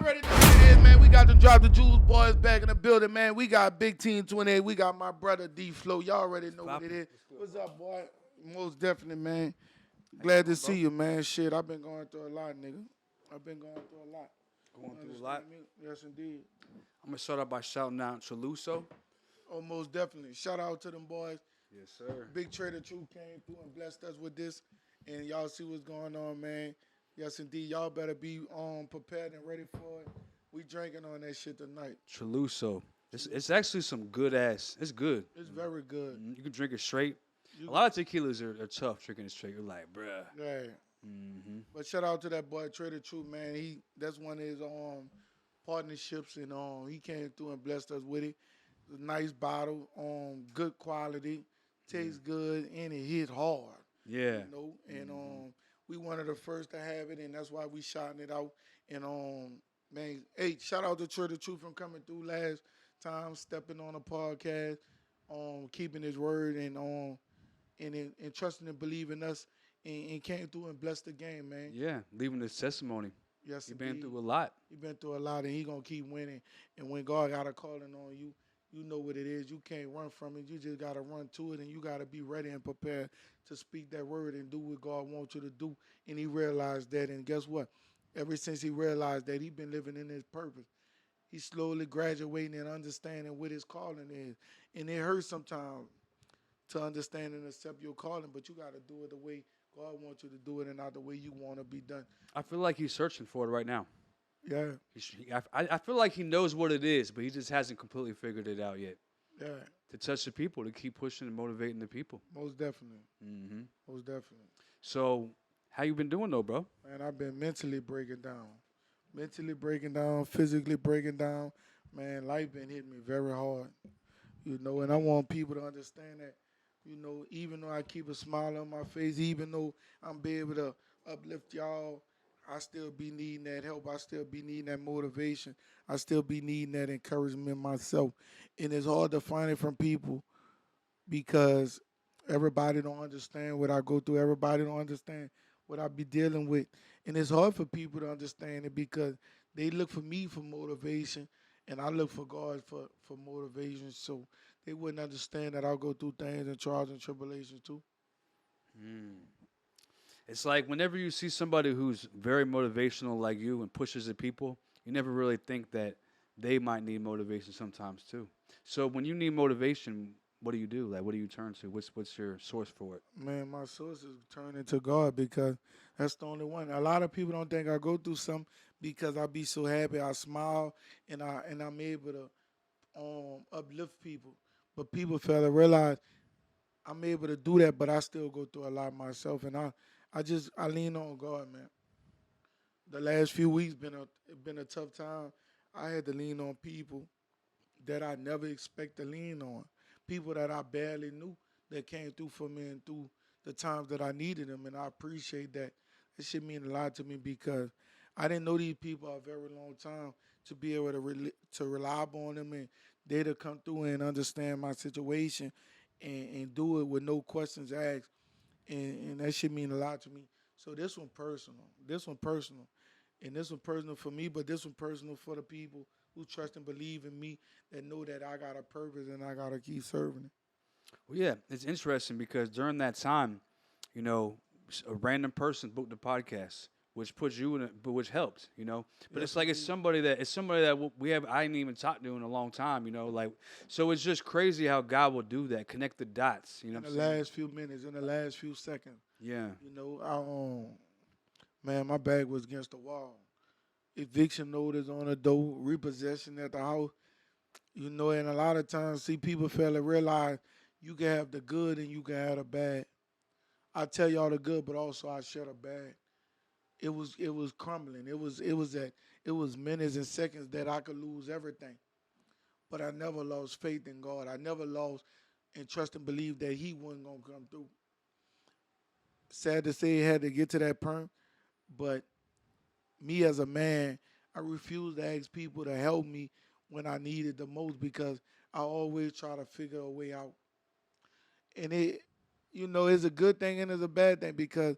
already know what it is, man. We got the Drop the Jewels boys back in the building, man. We got Big Team 28. We got my brother D Flow. Y'all already know what it is. What's up, boy? Most definitely, man. Glad to see you, man. Shit, I've been going through a lot, nigga. I've been going through a lot. Going You through a lot. understand me? Yes, indeed. I'm gonna start out by shouting out Chaluso. Oh, most definitely. Shout out to them boys. Yes, sir. Big Trader True came through and blessed us with this. And y'all see what's going on, man. Yes, indeed. Y'all better be prepared and ready for it. We drinking on that shit tonight. Chaluso. It's actually some good ass. It's good. It's very good. You can drink it straight. You, A lot of tequilas are tough drinking it straight. You're like, bruh. yeah. Mm-hmm. But shout out to that boy Trader True, man. That's one of his partnerships, and he came through and blessed us with it. It's a nice bottle, good quality, tastes good, and it hit hard. Yeah. You know, and we one of the first to have it, and that's why we shouting it out. And man, hey, shout out to Trader True from coming through last time, stepping on a podcast, keeping his word, and trusting and believing us, and came through and blessed the game, man. Yeah. Leaving this testimony. Yes, You've been indeed. through a lot. He been through a lot, and he gonna keep winning. And when God got a calling on you, you know what it is. You can't run from it. You just gotta run to it, and you gotta be ready and prepared to speak that word and do what God wants you to do. And he realized that, and guess what? Ever since he realized that, he been living in his purpose. He's slowly graduating and understanding what his calling is. And it hurts sometimes to understand and accept your calling, but you gotta do it the way God wants you to do it, and not the way you want to be done. I feel like he's searching for it right now. Yeah, I feel like he knows what it is, but he just hasn't completely figured it out yet. yeah. To touch the people, to keep pushing and motivating the people. Most definitely. Mm-hmm. Most definitely. So, how you been doing though, bro? Man, I've been mentally breaking down. Mentally breaking down, physically breaking down. Man, life been hitting me very hard. You know, and I want people to understand that, you know, even though I keep a smile on my face, even though I'm be able to uplift y'all, I still be needing that help. I still be needing that motivation. I still be needing that encouragement myself. And it's hard to find it from people because everybody don't understand what I go through. Everybody don't understand what I be dealing with. And it's hard for people to understand it because they look for me for motivation and I look for God for motivation. So they wouldn't understand that I'll go through things and trials and tribulations too. Mm. It's like whenever you see somebody who's very motivational like you and pushes the people, you never really think that they might need motivation sometimes too. So when you need motivation, what do you do? Like, what do you turn to? What's your source for it? Man, my source is turning to God because that's the only one. A lot of people don't think I go through something because I be so happy. I smile and I'm able to uplift people. But people fail to realize I'm able to do that, but I still go through a lot myself, and I lean on God, man. The last few weeks been a tough time. I had to lean on people that I never expect to lean on, people that I barely knew that came through for me and through the times that I needed them, and I appreciate that. It should mean a lot to me because I didn't know these people a very long time to be able to rely on them and they to come through and understand my situation and do it with no questions asked, and that should mean a lot to me. So this one personal, and this one personal for me, but this one personal for the people who trust and believe in me that know that I got a purpose and I gotta keep serving it. Well, yeah, it's interesting because during that time, a random person booked the podcast, which puts you in, but which helped, But Yes, it's like indeed. it's somebody that we have I ain't even talked to in a long time, like so it's just crazy how God will do that, connect the dots, you know In what the I'm saying? last few minutes, in the last few seconds, Yeah. I man, my back was against the wall. Eviction notice on the door, repossession at the house, and a lot of times, see, people fail to realize you can have the good and you can have the bad. I tell y'all the good, but also I share the bad. It was crumbling. It was minutes and seconds that I could lose everything. But I never lost faith in God. I never lost and trust and believe that He wasn't gonna come through. Sad to say, it had to get to that point, but me as a man, I refuse to ask people to help me when I need it the most because I always try to figure a way out. And it's a good thing and it's a bad thing because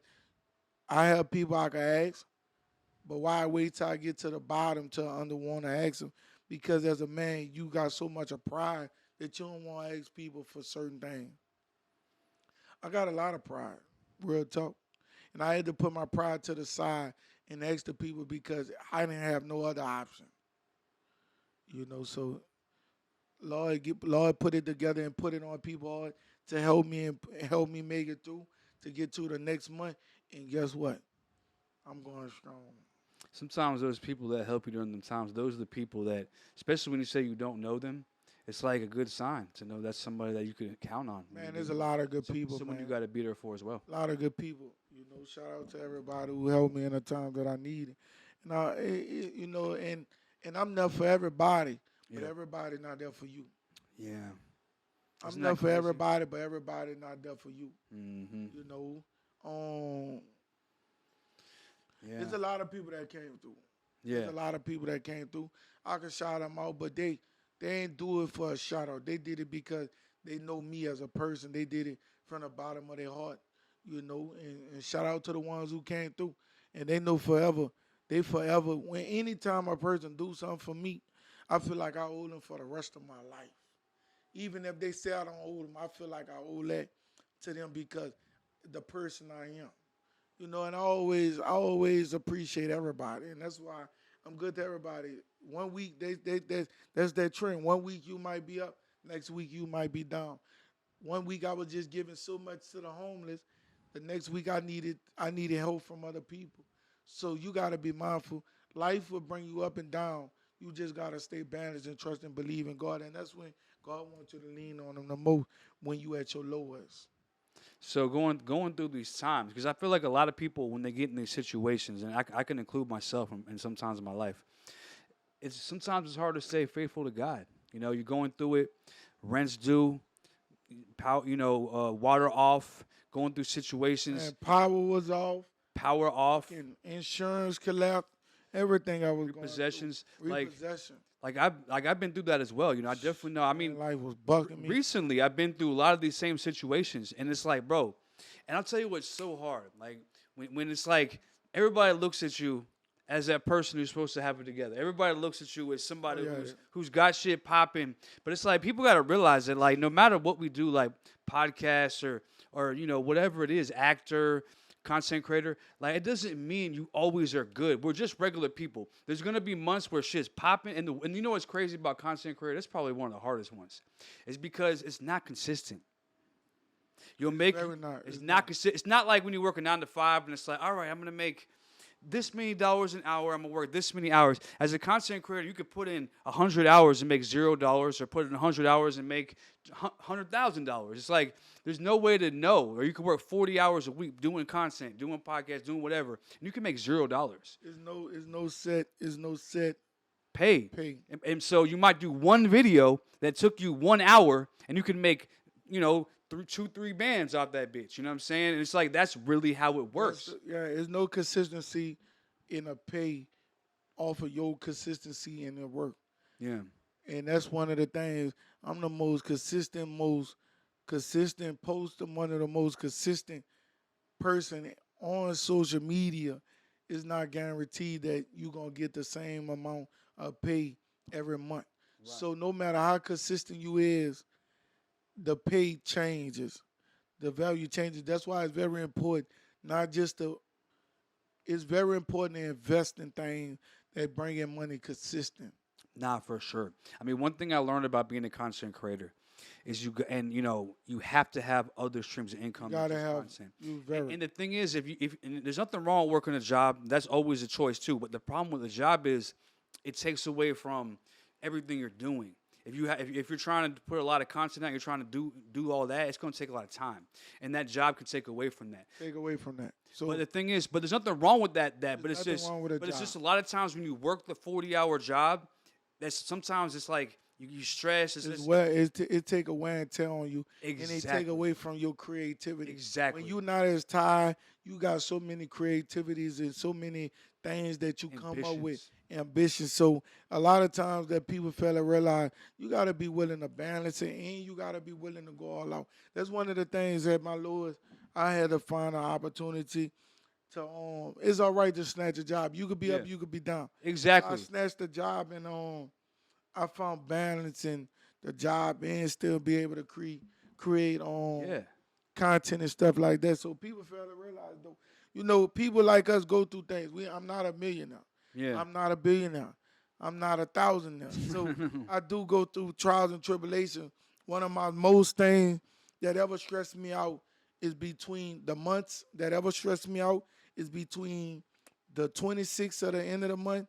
I have people I can ask, But why wait till I get to the bottom to want to ask them? Because as a man, you got so much of pride that you don't want to ask people for certain things. I got a lot of pride, real talk. And I had to put my pride to the side and ask the people because I didn't have no other option. So Lord put it together and put it on people hard to help me and help me make it through to get to the next month. And guess what? I'm going strong. Sometimes those people that help you during them times, those are the people that, especially when you say you don't know them, it's like a good sign to know that's somebody that you can count on. Man, there's a lot of good people, Someone you man. got to be there for as well. A lot of good people. Shout out to everybody who helped me in the time that I needed. And and I'm there for everybody, but Yeah. everybody not there for you. Yeah. I'm Isn't there that for crazy? everybody, but everybody not there for you. Mm-hmm. You know, um, Yeah. there's a lot of people that came through. Yeah. There's a lot of people that came through. I can shout them out, but they ain't do it for a shout out. They did it because they know me as a person. They did it from the bottom of their heart, and shout out to the ones who came through. And they know forever. They forever. When anytime a person do something for me, I feel like I owe them for the rest of my life. Even if they say I don't owe them, I feel like I owe that to them because the person I am. And I always appreciate everybody, and that's why I'm good to everybody. One week that's that trend. One week you might be up, next week you might be down. One week I was just giving so much to the homeless. The next week I needed help from other people. So you gotta be mindful. Life will bring you up and down. You just gotta stay balanced and trust and believe in God, and that's when God wants you to lean on Him the most when you at your lowest. So going through these times, because I feel like a lot of people when they get in these situations, and I can include myself in sometimes in my life, it's hard to stay faithful to God. You're going through it, rent's due, water off, going through situations, And power was off. power off, Fucking insurance collapse, everything I was going through. repossessions. Repossession. I've been through that as well. I definitely know. I Man, mean, life was bucking me. recently I've been through a lot of these same situations, and it's like, bro, and I'll tell you what's so hard. Like when it's like everybody looks at you as that person who's supposed to have it together. Everybody looks at you as somebody Oh, yeah. who's got shit popping. But it's like people got to realize that like no matter what we do, like podcasts or whatever it is, actor, content creator, like it doesn't mean you always are good. We're just regular people. There's gonna be months where shit's popping, and you know what's crazy about content creator? That's probably one of the hardest ones. It's because it's not consistent. You'll make very not- it's it's not consistent. It's not like when you work a 9 to 5 and it's like, all right, I'm gonna make this many dollars an hour. I'm gonna work this many hours. As a content creator, you could put in 100 hours and make $0, or put in 100 hours and make $100,000. It's like there's no way to know. Or you could work 40 hours a week doing content, doing podcasts, doing whatever, and you can make $0. It's no set Pay. pay. And so you might do one video that took you 1 hour, and you can make, 3 bands off that bitch. You know what I'm saying? And it's like that's really how it works. There's no consistency in a pay off of your consistency in the work. Yeah. And that's one of the things. I'm the most consistent poster, one of the most consistent person on social media. Is not guaranteed that you're gonna get the same amount of pay every month. Right. So no matter how consistent you is, the pay changes, the value changes. That's why it's very important, not just to. It's very important to invest in things that bring in money consistent. Nah, for sure. I mean, one thing I learned about being a content creator is you have to have other streams of income. You than gotta just have content. you very. And the thing is, if and there's nothing wrong with working a job, that's always a choice too. But the problem with the job is, it takes away from everything you're doing. If you're trying to put a lot of content out, you're trying to do all that, it's going to take a lot of time, and that job can take away from that. Take away from that. So But the thing is, there's nothing wrong with that. But it's nothing just, wrong with a but it's job. just a lot of times when you work the 40-hour job, that's sometimes it's like you stress. it take a wear and tear on you, and they take Exactly. away from your creativity. Exactly. When you're not as tired, you got so many creativities and so many things that you come up with, ambition. So a lot of times that people fail to realize you got to be willing to balance it, and you got to be willing to go all out. That's one of the things at my lowest. I had to find an opportunity it's all right to snatch a job. You could be Yeah. up, you could be down. I Exactly. snatched the job and I found balance in the job and still be able to create Yeah. content and stuff like that. So people fail to realize though, people like us go through things. I'm not a millionaire. Yeah. I'm not a billionaire. I'm not a thousandaire. So I do go through trials and tribulations. One of my most things that ever stressed me out is between the months that ever stressed me out is between the 26th of the end of the month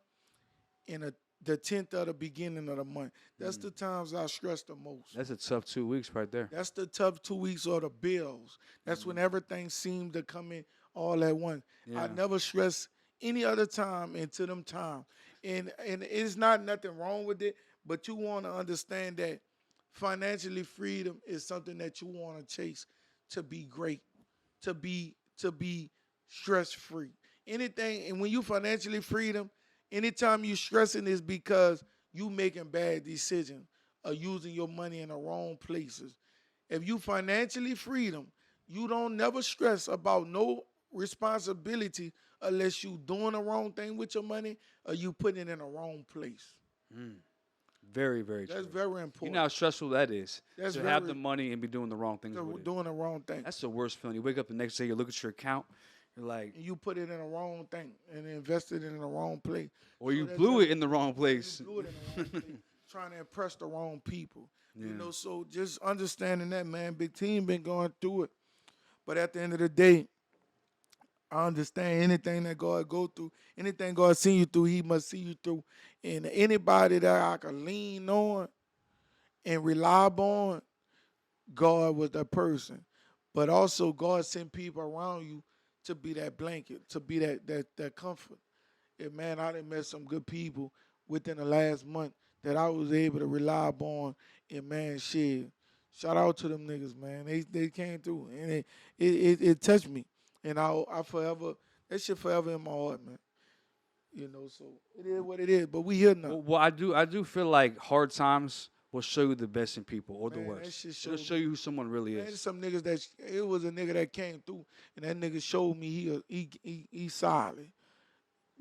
and the 10th of the beginning of the month. That's the times I stress the most. That's a tough 2 weeks right there. That's the tough 2 weeks or the bills. That's when everything seems to come in all at once. I Yeah. never stress any other time into them times. And it's not nothing wrong with it, but you want to understand that financially freedom is something that you want to chase to be great, to be stress free. Anything, and when you financially freedom, anytime you stressing is because you making bad decisions or using your money in the wrong places. If you financially freedom, you don't never stress about no responsibility unless you doing the wrong thing with your money or you putting it in the wrong place. Very, very That's true. very You important. know how stressful that is That's to have very the money and be doing the wrong things with it. doing the wrong thing. That's the worst feeling. You wake up the next day, you look at your account, you're like, And you put it in the wrong thing and invested it in the wrong place. or So you that's blew just- it in the wrong place. You blew it in the wrong place, trying to impress the wrong people. Yeah. So just understanding that, man, big team been going through it. But at the end of the day, I understand anything that God go through, anything God see you through, He must see you through. And anybody that I can lean on and rely on, God was that person. But also God sent people around you to be that blanket, to be that comfort. And man, I done met some good people within the last month that I was able to rely upon. And man, shit, shout out to them niggas, man. They came through and it touched me. And I forever, that shit forever in my heart, man. So it is what it is. But we here now. Well, I do feel like hard times will show you the best in people or the Man, that worst. shit It'll showed show you who someone really Man, there's is. some niggas it was a nigga that came through, and that nigga showed me he solid.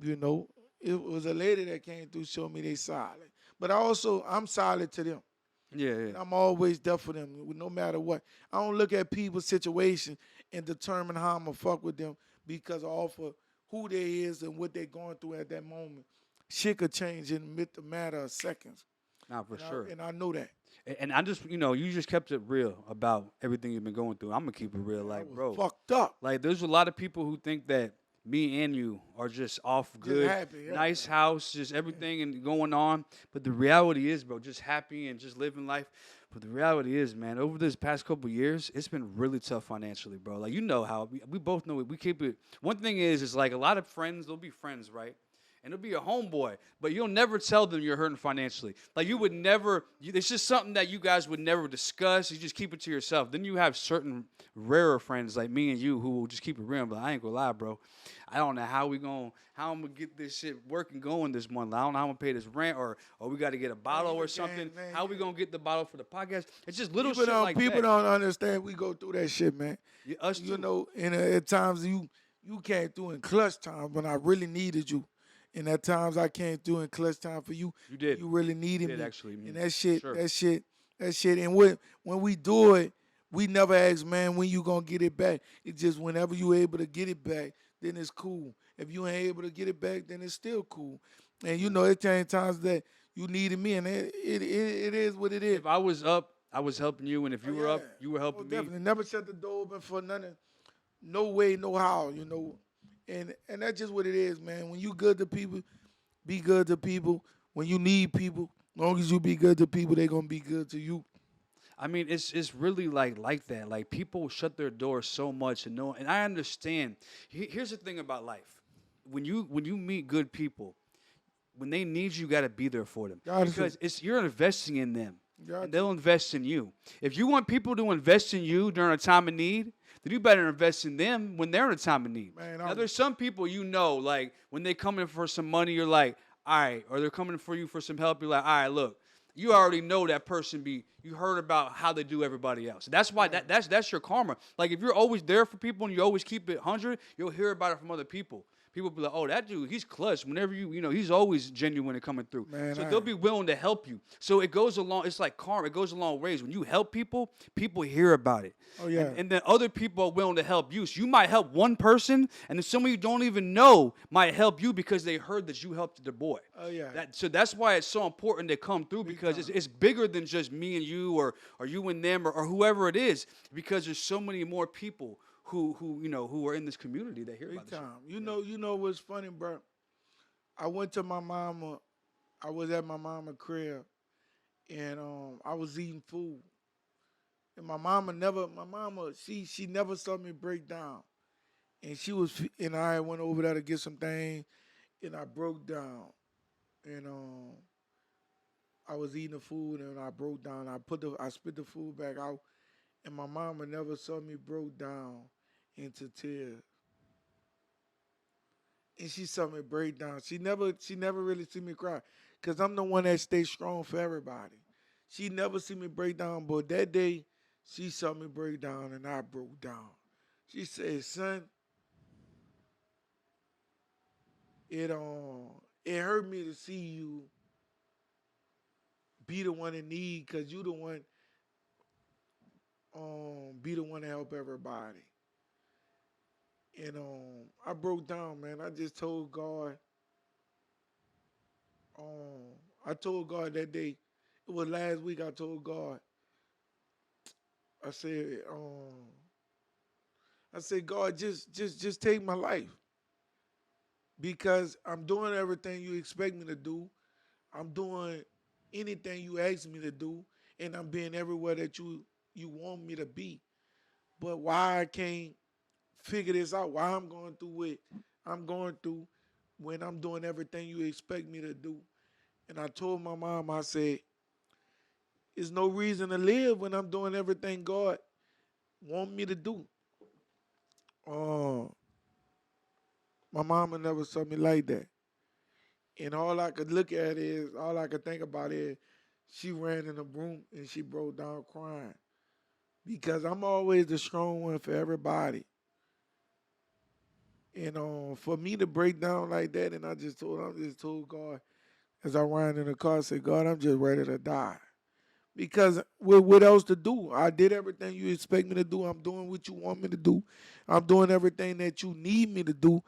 You know, it was a lady that came through, showed me they solid. But I'm solid to them. Yeah, And yeah. I'm always there for them, no matter what. I don't look at people's situation and determine how I'm gonna fuck with them because off of who they is and what they going through at that moment. Shit could change in the matter of seconds. Nah, for And sure. I know that. And I just, you just kept it real about everything you've been going through. I'm gonna keep it real, I like, was bro. fucked up. Like, there's a lot of people who think that me and you are just off good, happy, yeah. nice house, just everything and going on. But the reality is, bro, just happy and just living life. But the reality is, man, over this past couple years, it's been really tough financially, bro. Like, you know how we both know it. We keep it. One thing is like a lot of friends, they'll be friends, right? And it'll be a homeboy, but you'll never tell them you're hurting financially. Like you would never, it's just something that you guys would never discuss. You just keep it to yourself. Then you have certain rarer friends like me and you who will just keep it real. But I ain't gonna lie, bro. I don't know how I'm gonna get this shit working going this month. I don't know how I'm gonna pay this rent or we got to get a bottle or something. man, How we gonna get the bottle for the podcast? It's just little People shit don't like people that. don't understand we go through that shit, man. Yeah, us too. And at times you came through in clutch time when I really needed you. And at times I came through in clutch time for you. You did. You really needed did me. actually. And that shit, Sure. that shit. And when we do it, we never ask, man, when you gonna get it back. It's just whenever you able to get it back, then it's cool. If you ain't able to get it back, then it's still cool. And it ain't times that you needed me, and it is what it is. If I was up, I was helping you, and if you were up, Yeah. you were helping me. Definitely never shut the door open for nothing. No way, no how, And that's just what it is, man. When you good to people, be good to people. When you need people, as long as you be good to people, they gonna be good to you. I mean, it's really like that. Like people shut their doors so much, and I understand. Here's the thing about life: when you meet good people, when they need you, you got to be there for them Got to. because you're investing in them, Got and to. they'll invest in you. If you want people to invest in you during a time of need, then you better invest in them when they're in a time of need. Man, Now, there's some people like when they come in for some money, you're like, all right, or they're coming for you for some help, you're like, all right, look. you already know that person you heard about how they do everybody else. That's why Right. that's your karma. Like if you're always there for people and you always keep it 100, you'll hear about it from other people. People be like, "Oh, that dude, he's clutch. Whenever he's always genuine and coming through." Man, So they'll be willing to help you. So it goes along. It's like karma. It goes a long ways. When you help people, people hear about it, oh and yeah, and then other people are willing to help you. So you might help one person, and then someone you don't even know might help you because they heard that you helped the boy. oh yeah, So that's why it's so important to come through big because it's, time, it's bigger than just me and you or you and them or whoever it is because there's so many more people who are in this community that hear big about this shit. time. You know what's funny, bro? I went to my mama. I was at my mama crib, and I was eating food, and my mama, she never saw me break down, and and I went over there to get some things, and I broke down, and I was eating the food, and I broke down. I spit the food back out, and my mama never saw me broke down into tears, and she saw me break down. She never really see me cry, cause I'm the one that stays strong for everybody. She never see me break down, but that day she saw me break down, and I broke down. She said, "Son, it hurt me to see you be the one in need, cause you the one be the one to help everybody." And I broke down, man. I just told God, um, I told God that day. It was last week. I told God, I said, God, just take my life because I'm doing everything you expect me to do. I'm doing anything you ask me to do, and I'm being everywhere that you want me to be. But why I can't figure this out? Why I'm going through what I'm going through when I'm doing everything you expect me to do? And I told my mom, I said, there's no reason to live when I'm doing everything God want me to do. Uh, my mama never saw me like that. And all I could think about is she ran in the room and she broke down crying. Because I'm always the strong one for everybody. And for me to break down like that, and I just told God as I ran in the car, I said, God, I'm just ready to die. Because what else to do? I did everything you expect me to do. I'm doing what you want me to do. I'm doing everything that you need me to do.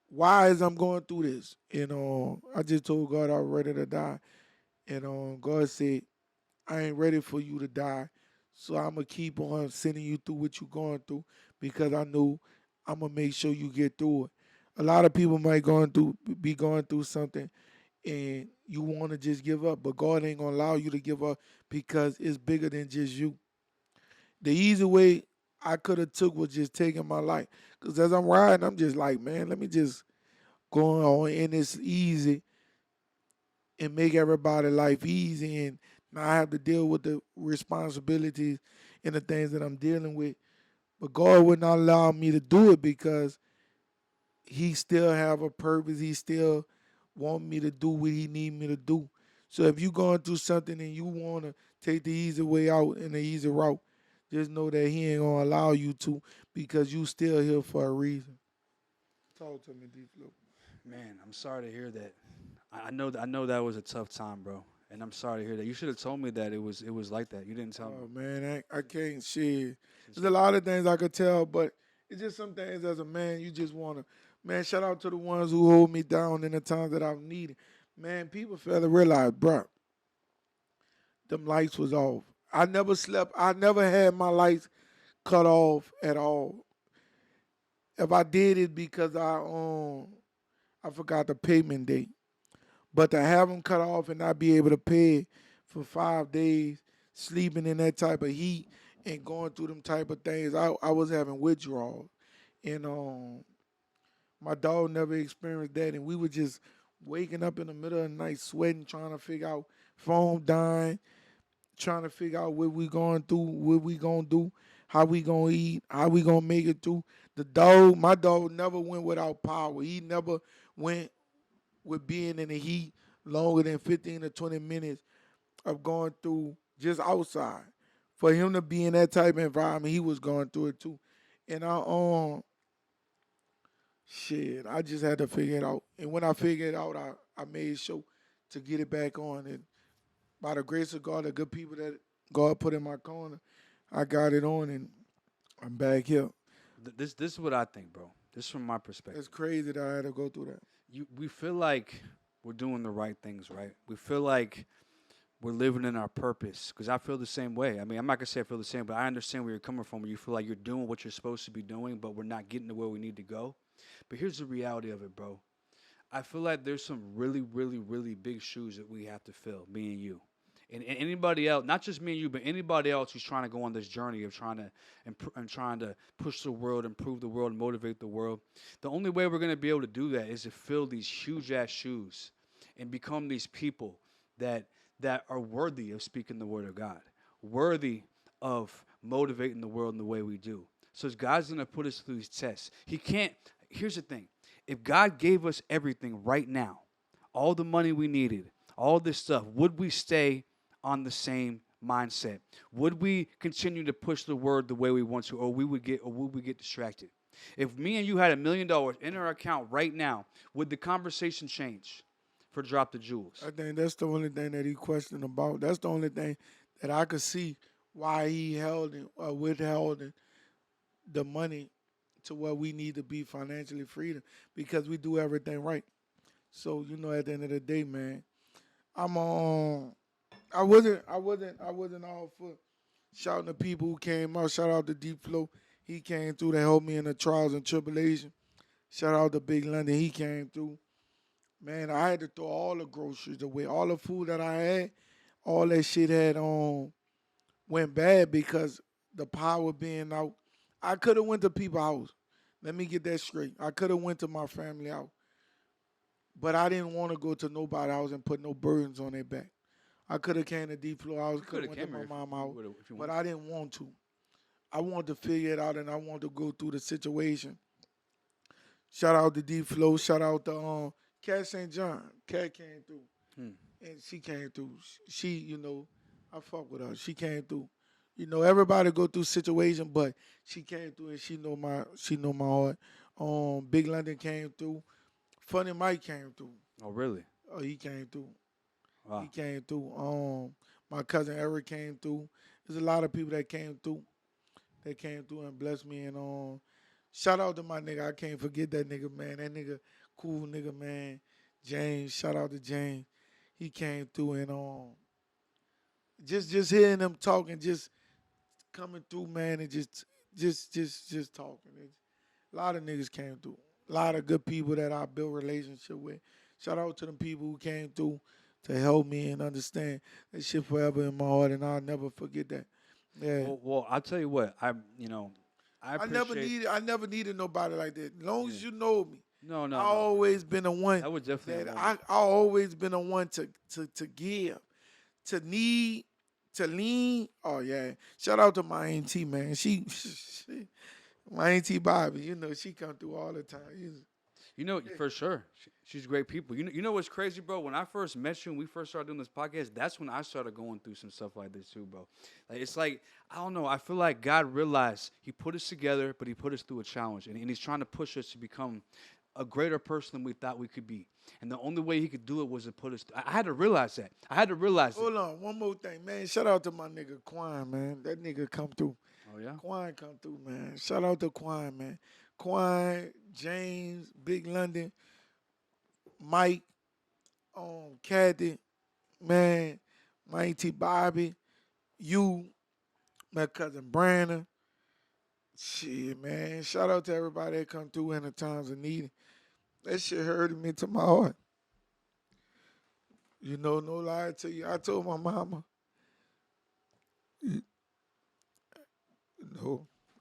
Why is I'm going through this? And I just told God I was ready to die. And God said, I ain't ready for you to die. So I'm gonna keep on sending you through what you're going through because I know I'm gonna make sure you get through it. A lot of people might be going through something and you want to just give up, but God ain't gonna allow you to give up because it's bigger than just you. The easy way I could have took was just taking my life, cause as I'm riding, I'm just like, man, let me just go on in this easy and make everybody life easy and not have to deal with the responsibilities and the things that I'm dealing with. But God would not allow me to do it because He still have a purpose. He still want me to do what He need me to do. So if you going through something and you want to take the easy way out and the easy route, just know that He ain't gonna allow you to because you still here for a reason. Talk to me, D Flow. Man, I'm sorry to hear that. I know that was a tough time, bro. And I'm sorry to hear that. You should have told me that it was like that. You didn't tell me. Oh man, I can't share. It's There's a like, lot of things I could tell, but it's just some things as a man you just wanna. Man, shout out to the ones who hold me down in the times that I've needed. Man, people fail to realize, bruh, them lights was off. I never slept. I never had my lights cut off at all. If I did it because I forgot the payment date. But to have them cut off and not be able to pay for 5 days, sleeping in that type of heat and going through them type of things, I was having withdrawals. And my dog never experienced that. And we were just waking up in the middle of the night, sweating, trying to figure out phone dying, trying to figure out what we going through, what we gonna do, how we gonna eat, how we gonna make it through. My dog never went without power. He never went with being in the heat longer than 15 to 20 minutes of going through just outside. For him to be in that type of environment, he was going through it too. And shit, I just had to figure it out. And when I figured it out, I made sure to get it back on. And by the grace of God, the good people that God put in my corner, I got it on, and I'm back here. This is what I think, bro. This is from my perspective. It's crazy that I had to go through that. We feel like we're doing the right things, right? We feel like we're living in our purpose because I feel the same way. I mean, I'm not gonna say I feel the same, but I understand where you're coming from. Where you feel like you're doing what you're supposed to be doing, but we're not getting to where we need to go. But here's the reality of it, bro. I feel like there's some really, really, really big shoes that we have to fill, me and you. And anybody else, not just me and you, but anybody else who's trying to go on this journey of trying to and trying to push the world, improve the world, motivate the world. The only way we're going to be able to do that is to fill these huge ass shoes and become these people that are worthy of speaking the word of God, worthy of motivating the world in the way we do. So God's going to put us through these tests. He can't. Here's the thing: if God gave us everything right now, all the money we needed, all this stuff, would we stay on the same mindset? Would we continue to push the word the way we want to, or would we get distracted? If me and you had $1 million in our account right now, would the conversation change for Drop the Jewels? I think that's the only thing that he questioned about. That's the only thing that I could see why he held and withheld the money to where we need to be financially freedom because we do everything right. So at the end of the day, man, I'm on. I wasn't all for shouting to people who came out. Shout out to Deep Flow. He came through to help me in the trials and tribulation. Shout out to Big London. He came through. Man, I had to throw all the groceries away. All the food that I had, all that shit had went bad because the power being out. I could have went to people's house. Let me get that straight. I could have went to my family house. But I didn't want to go to nobody's house and put no burdens on their back. I could have came to Deep Flow house, You could could have have went to came my here mom's house, if you but wanted. I didn't want to. I wanted to figure it out and I wanted to go through the situation. Shout out to Deep Flow. Shout out to Cat St. John. Cat came through. Hmm. And she came through. She, I fuck with her. She came through. Everybody go through situation, but she came through and she know my heart. Big London came through. Funny Mike came through. Oh, really? Oh, he came through. He Wow. came through. My cousin Eric came through. There's a lot of people that came through. That came through and blessed me. And shout out to my nigga. I can't forget that nigga, man. That nigga, cool nigga, man. James. Shout out to James. He came through and just hearing them talking, just coming through, man, and just talking. A lot of niggas came through. A lot of good people that I built relationship with. Shout out to them people who came through to help me and understand that shit forever in my heart, and I'll never forget that. Yeah. Well, I'll tell you what. I appreciate. I never needed nobody like that. As long Yeah. as you know me, No, I no, no. always been the one That was definitely a that moment. I always been the one to give, to need, to lean. Oh yeah. Shout out to my auntie, man. My auntie Bobby, she come through all the time. For sure, she's great people. You know what's crazy, bro? When I first met you and we first started doing this podcast, that's when I started going through some stuff like this too, bro. Like it's like I don't know. I feel like God realized He put us together, but He put us through a challenge, and He's trying to push us to become a greater person than we thought we could be. And the only way He could do it was to put us. I had to realize that. I had to realize it. Hold on, one more thing, man. Shout out to my nigga Quan, man. That nigga come through. Oh yeah. Quan come through, man. Shout out to Quan, man. Quan, James, Big London, Mike, Caddy, man, my auntie Bobby, you, my cousin Brandon. Shit, man. Shout out to everybody that come through in the times of need. That shit hurted me to my heart. No lie to you. I told my mama, you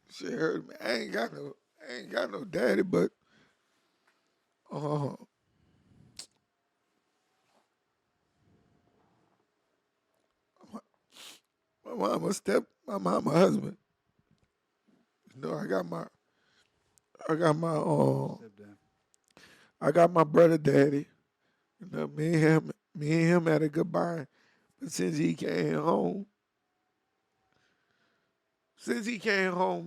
shit hurt me. I ain't got no daddy, but uh, my mama husband. I got my, I got my, Stepdad. I got my brother daddy. Me and him had a goodbye. But since he came home,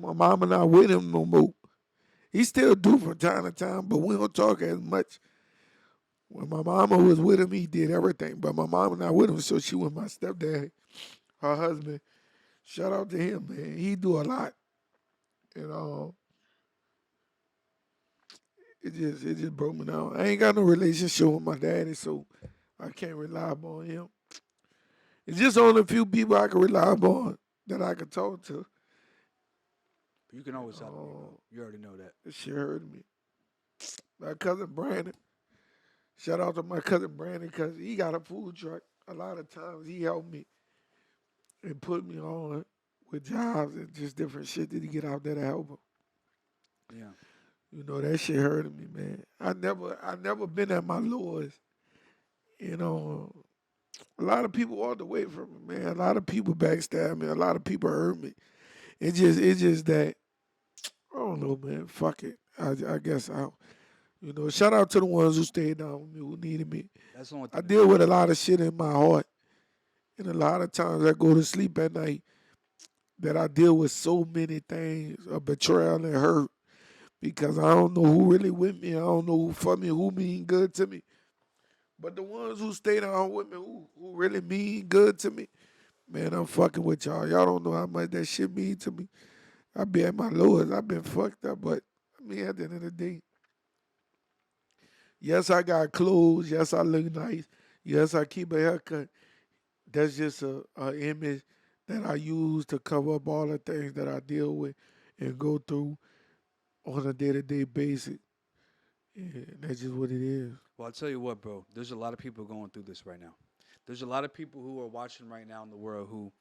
my mama not with him no more. He still do from time to time, but we don't talk as much. When my mama was with him, he did everything. But my mama not with him, so she with my stepdad, her husband. Shout out to him, man. He do a lot. And it just broke me down. I ain't got no relationship with my daddy, so I can't rely upon him. It's just only a few people I can rely upon that I can talk to. But you can always talk to me, bro. Oh, You already know that. this shit hurt me. My cousin Brandon. Shout out to my cousin Brandon because he got a food truck. A lot of times he helped me and put me on with jobs and just different shit that he get out there to help him. Yeah. You know, that shit hurted me, man. I never been at my lowest. You know, a lot of people walked away from me, man. A lot of people backstabbed me. A lot of people hurt me. It's just that I don't know, man. Fuck it. I guess shout out to the ones who stayed down with me, who needed me. That's the only I thing that deal with a matters. lot of shit in my heart, and a lot of times I go to sleep at night that I deal with so many things of betrayal and hurt because I don't know who really with me. I don't know who for me, who mean good to me. But the ones who stay down with me, who really mean good to me, man, I'm fucking with y'all. Y'all don't know how much that shit mean to me. I be at my lowest. I've been fucked up, but I mean, at the end of the day, yes, I got clothes. Yes, I look nice. Yes, I keep a haircut. That's just a image that I use to cover up all the things that I deal with and go through on a day-to-day basis. And that's just what it is. Well, I'll tell you what, bro. There's a lot of people going through this right now. There's a lot of people who are watching right now in the world who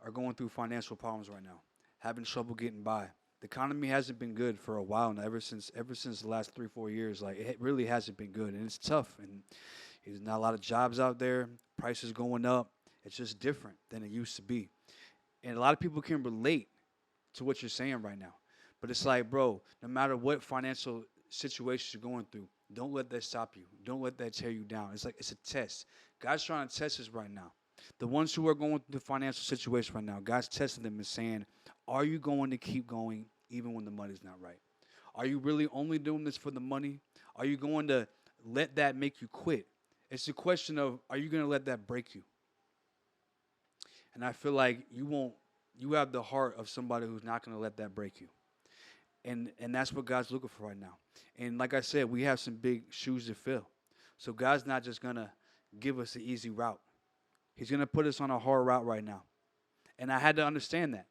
are going through financial problems right now, having trouble getting by. The economy hasn't been good for a while now, ever since the last 3 4 years. Like it really hasn't been good, and it's tough. And there's not a lot of jobs out there. Prices going up. It's just different than it used to be. And a lot of people can relate to what you're saying right now. But it's like, bro, no matter what financial situation you're going through, don't let that stop you. Don't let that tear you down. It's like it's a test. God's trying to test us right now. The ones who are going through the financial situation right now, God's testing them and saying, are you going to keep going even when the money's not right? Are you really only doing this for the money? Are you going to let that make you quit? It's a question of, are you going to let that break you? And I feel like you have the heart of somebody who's not going to let that break you. And that's what God's looking for right now. And like I said, we have some big shoes to fill. So God's not just going to give us the easy route. He's going to put us on a hard route right now. And I had to understand that.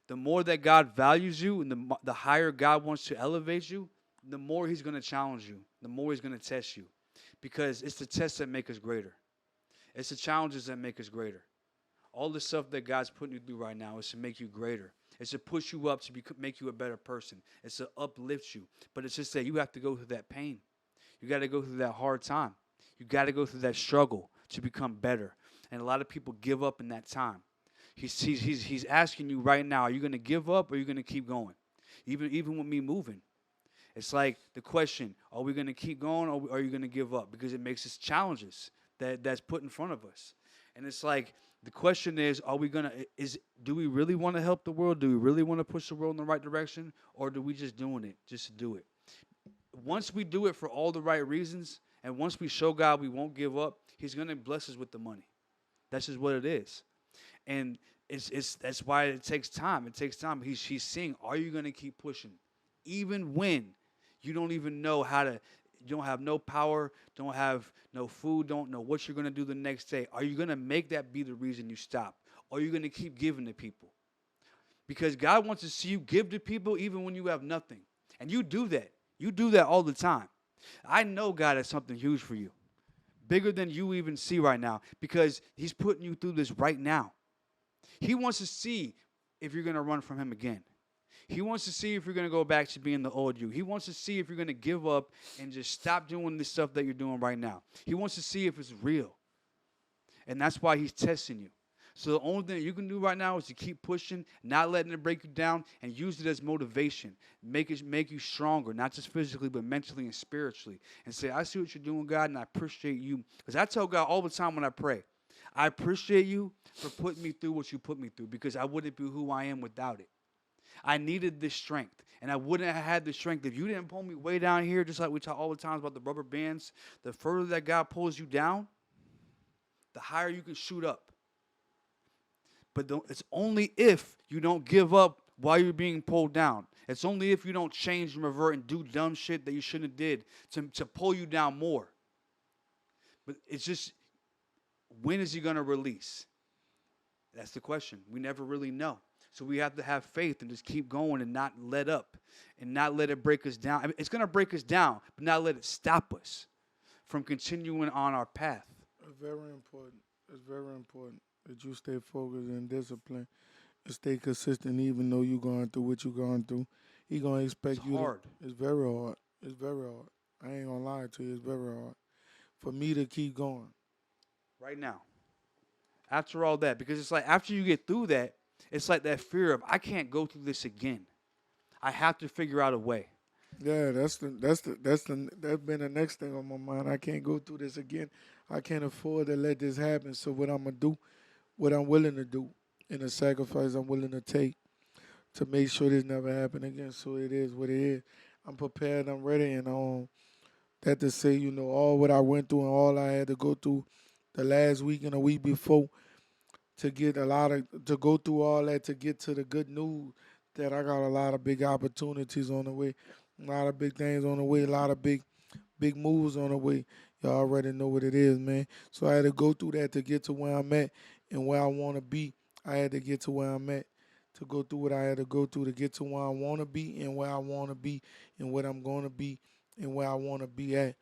The more that God values you and the higher God wants to elevate you, the more he's going to challenge you, the more he's going to test you. Because it's the tests that make us greater. It's the challenges that make us greater. All the stuff that God's putting you through right now is to make you greater. It's to push you up to make you a better person. It's to uplift you. But it's just that you have to go through that pain. You got to go through that hard time. You got to go through that struggle to become better. And a lot of people give up in that time. He's asking you right now, are you going to give up or are you going to keep going? Even with me moving. It's like the question, are we going to keep going or are you going to give up? Because it makes us challenges that's put in front of us. And it's like the question is, do we really want to help the world? Do we really want to push the world in the right direction? Or do we just doing it just to do it? Once we do it for all the right reasons, and once we show God we won't give up, he's going to bless us with the money. That's just what it is. And that's why it takes time. It takes time. He's seeing, are you going to keep pushing? Even when you don't even know you don't have no power, don't have no food, don't know what you're going to do the next day. Are you going to make that be the reason you stop? Or are you going to keep giving to people? Because God wants to see you give to people even when you have nothing. And you do that. You do that all the time. I know God has something huge for you, bigger than you even see right now, because he's putting you through this right now. He wants to see if you're going to run from him again. He wants to see if you're going to go back to being the old you. He wants to see if you're going to give up and just stop doing the stuff that you're doing right now. He wants to see if it's real. And that's why he's testing you. So the only thing you can do right now is to keep pushing, not letting it break you down, and use it as motivation. Make you stronger, not just physically, but mentally and spiritually. And say, I see what you're doing, God, and I appreciate you. Because I tell God all the time when I pray, I appreciate you for putting me through what you put me through because I wouldn't be who I am without it. I needed this strength, and I wouldn't have had the strength if you didn't pull me way down here. Just like we talk all the times about the rubber bands, the further that God pulls you down, the higher you can shoot up. But it's only if you don't give up while you're being pulled down. It's only if you don't change and revert and do dumb shit that you shouldn't have did to pull you down more. But it's just, when is he going to release? That's the question. We never really know. So we have to have faith and just keep going and not let up and not let it break us down. I mean, it's going to break us down, but not let it stop us from continuing on our path. It's very important. It's very important that you stay focused and disciplined and stay consistent even though you're going through what you're going through. He gonna It's expect you to hard it's very hard. It's very hard. I ain't gonna lie to you, it's very hard. For me to keep going. right now. After all that, because it's like after you get through that, it's like that fear of I can't go through this again. I have to figure out a way. Yeah, that's been the next thing on my mind. I can't go through this again. I can't afford to let this happen. So what I'm gonna do, what I'm willing to do, and the sacrifice I'm willing to take to make sure this never happen again. So it is what it is. I'm prepared. I'm ready, and that to say, all what I went through and all I had to go through the last week and a week before to get to go through all that to get to the good news that I got a lot of big opportunities on the way, a lot of big things on the way, a lot of big moves on the way. Y'all already know what it is, man. So I had to go through that to get to where I'm at and where I want to be. I had to get to where I'm at to go through what I had to go through to get to where I want to be and where I want to be and what I'm going to be and where I want to be at.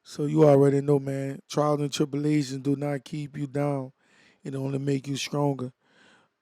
So you already know, man. Trials and tribulations do not keep you down. It only make you stronger.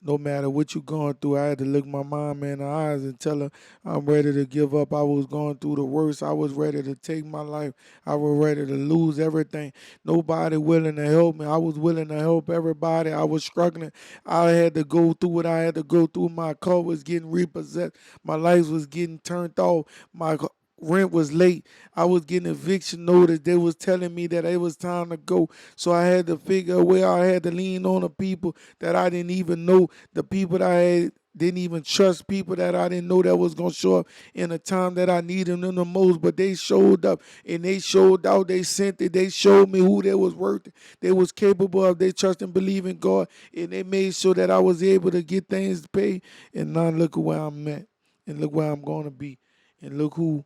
No matter what you're going through, I had to look my mom in the eyes and tell her I'm ready to give up. I was going through the worst. I was ready to take my life. I was ready to lose everything. Nobody willing to help me. I was willing to help everybody. I was struggling. I had to go through what I had to go through. My car was getting repossessed. My lights was getting turned off. My rent was late. I was getting eviction notice. They was telling me that it was time to go. So I had to figure a way. I had to lean on the people that I didn't even know, the people that I didn't even trust, people that I didn't know that was going to show up in the time that I needed them the most. But they showed up and they showed out. They sent it. They showed me who they was worth. They was capable of. They trust and believe in God. And they made sure that I was able to get things paid. And now look at where I'm at. And look where I'm going to be. And look who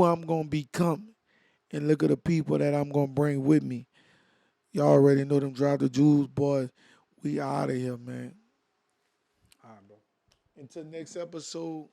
I'm going to become. And look at the people that I'm going to bring with me. Y'all already know them Drive the Jewels boys. We out of here, man. All right, bro. Until next episode,